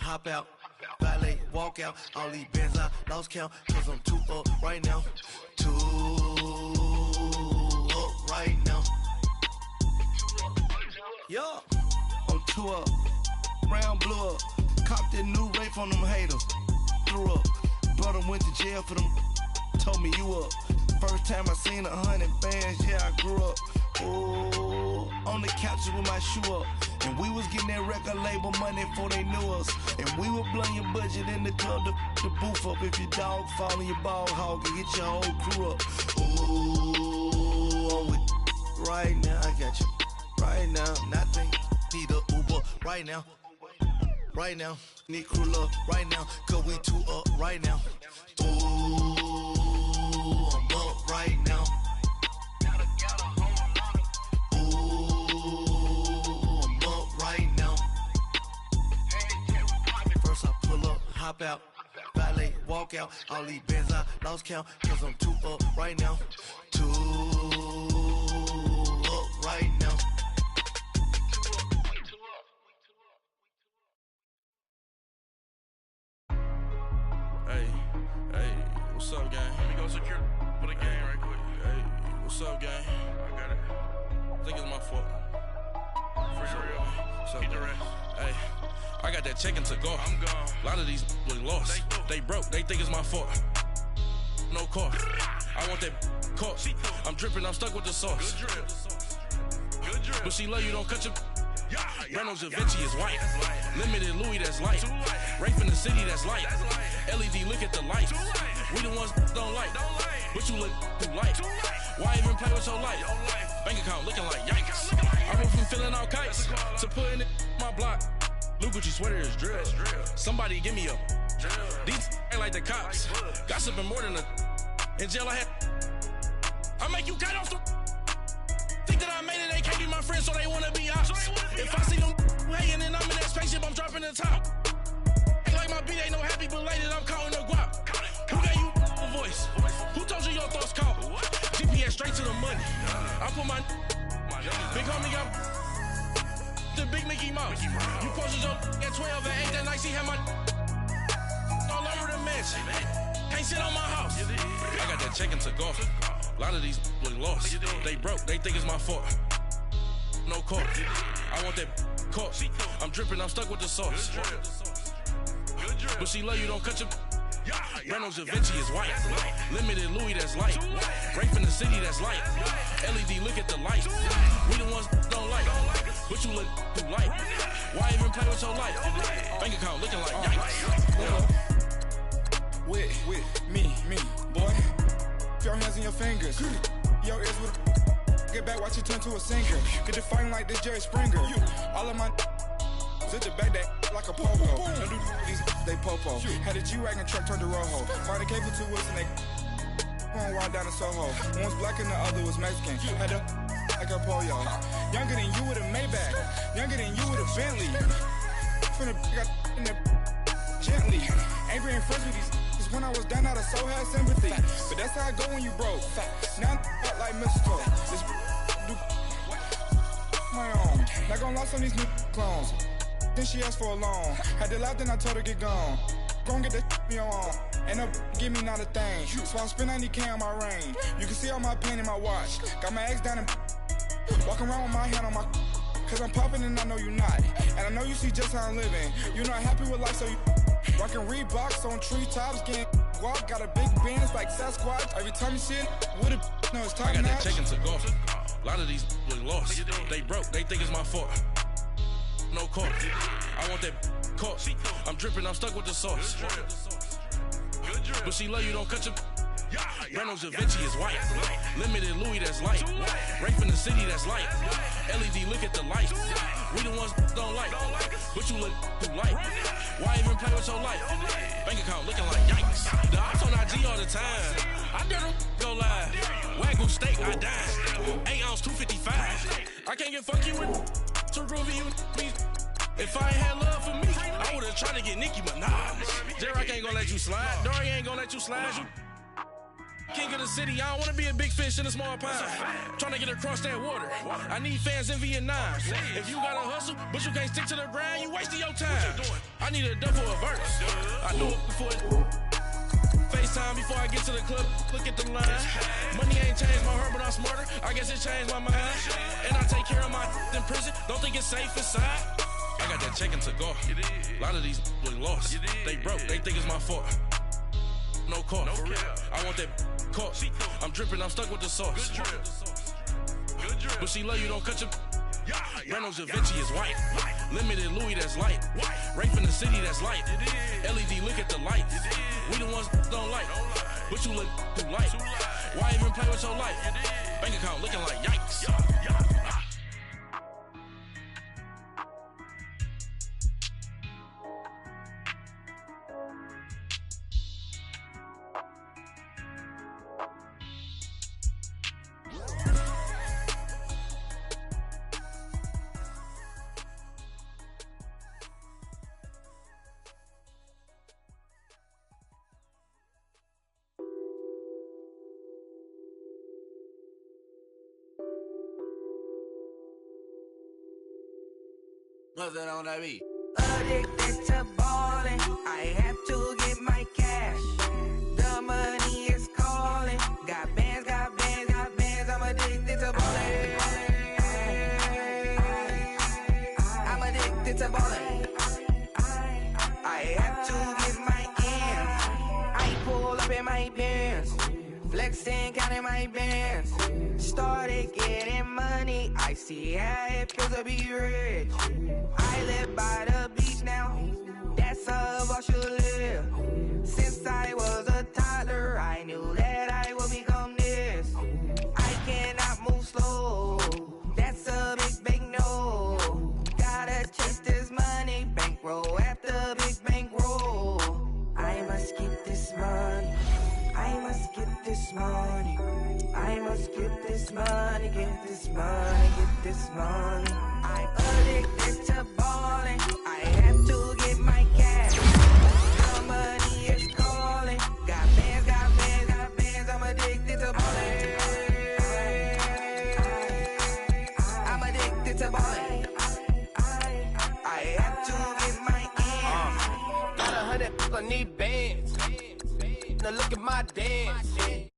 Hop out, valet, walk out, all these bands I lost count, cause I'm too up right now, too up right now. Yeah, I'm too up, round blew up, copped that new rape on them haters, threw up, brother went to jail for them, told me you up, first time I seen 100 bands, yeah I grew up, ooh, on the couch with my shoe up. And we was getting that record label money before they knew us. And we were blowing your budget in the club to boof up. If your dog fall in your ball hog and get your whole crew up. Ooh, I'm with right now, I got you. Right now, nothing, need a Uber right now. Right now, need crew love right now. Cause we too up right now. Ooh, I'm up right now. Hop out, valet, walk out, all these bands I lost count, cause I'm too up right now, too up right now. Hey, what's up, gang? Let me go secure for the game right quick. Hey, what's up, gang? I got it. I think it's my fault. For real. Keep the rest. Hey. I got that check-in to go. I'm gone. A lot of these was lost. They broke. They think it's my fault. No car. I want that caught. I'm dripping. I'm stuck with the sauce. Good drip. But she love you. Don't cut your. Reynolds Da Vinci is white. Limited Louis, that's light. Rafe in the city, that's light. LED, look at the lights. We the ones don't like. But you look too light. Why even play with your life? Bank account looking like yikes. I went from filling out kites to putting it in my block. Blue Gucci sweater is drill. Somebody give me a. These ain't like the cops. Gossiping more than a. In jail I had. I make you cut off the. Think that I made it, they can't be my friends, so they wanna be ops. If I see them hating and I'm in that spaceship, I'm dropping the top. Ain't like my beat ain't no happy, but later I'm counting the guap. Who gave you a voice? Who told you your thoughts count? GPS straight to the money. I put my big homie got the big Mickey Mouse. You posted your at 12 and 8 that night, she had my all over the mansion. Can't sit on my house. I got that check-in to go. A lot of these look lost. They broke, they think it's my fault. No court. I want that court. I'm dripping, I'm stuck with the sauce. But she love you, don't cut your. Reynolds Da Vinci is white. Limited Louis, that's light. Break from the city, that's light. LED, look at the light. We the ones don't like. But you look too light. Why even play with your life? Bank account looking like yikes. With me, boy. Your hands and your fingers. Your ears with get back, watch you turn to a singer. Get you fighting like this Jerry Springer. All of my sit the back that like a popo. Don't do these, they popo. Had a G-Wagon truck turned to Rojo. Find a cable to us and they going wild down in Soho. One was black and the other was Mexican. Had a like a pollo. Younger than you with a Maybach. Younger than you with a Bentley. From the got in the gently. Ain't being friends with these. When I was down, I so had sympathy. But that's how I go when you broke. Now I'm like mistletoe. This do my own. Not gonna lie on these new clones. Then she asked for a loan. Had to laugh, then I told her get gone. Gon' get that me on. And up, give me not a thing. So I spend 90K on my range. You can see all my pain in my watch. Got my ex down and walking around with my hand on my. Cause I'm popping and I know you not. And I know you see just how I'm living. You're not happy with life, so you. Rockin' Reeboks on treetops, getting guap. Got a big band, it's like Sasquatch. Every time you see it, with a no, it's top I got notch. that check into golf. A lot of these look lost. They broke, they think it's my fault. No court. I want that court. I'm dripping, I'm stuck with the sauce. But she love you, don't cut your. Reynolds Da Vinci is white. Limited Louis, that's light. Break from the city, that's light. LED, look at the light. We the ones don't like. But you look too light. Why even play with your life? Bank account looking like yikes. The ops on IG all the time. I dare them go live. Wagyu steak, I died. 8 ounce, 255. I can't get funky with too groovy you me. If I ain't had love for me, I would've tried to get Nicki Minaj. Derek ain't gonna let you slide. Dory ain't gonna let you slide. You king of the city, I don't wanna be a big fish in a small pond. Trying to get across that water. I need fans in Vietnam. If you gotta hustle, but you can't stick to the grind, you wasting your time. I need a double a verse. I do it before FaceTime before I get to the club. Look at the line. Money ain't changed my heart, but I'm smarter. I guess it changed my mind. And I take care of my in prison. Don't think it's safe inside. I got that check into golf. A lot of these look lost. They broke, they think it's my fault. No court. I want that court. I'm dripping, I'm stuck with the sauce. But she love you, don't cut your. Reynolds Da Vinci is white. Limited Louis, that's light. Break from the city, that's light. LED, look at the light. We the ones don't like. But you look too light. Why even play with your life? Bank account looking like yikes. What's that on that beat? Addicted to ballin', I have to get my cash. The money is calling. Got bands, I'm addicted to ballin'. I'm addicted to ballin'. I have to get my ends. I pull up in my pants, flexing, counting my bands. Started getting money, I see how it feels to be rich. I live by the beach now, that's how I should live. Since I was a toddler, I knew that I would become this. I cannot move slow, that's a big no. Gotta chase this money, bankroll after big bankroll. I must get this money, I must get this money. I must get this money, get this money, get this money. I'm addicted to ballin', I have to get my cash. The money is calling. Got bands, I'm addicted to ballin'. I'm addicted to ballin'. I have to get my ends. Got 100, I need bands. Now look at my dance.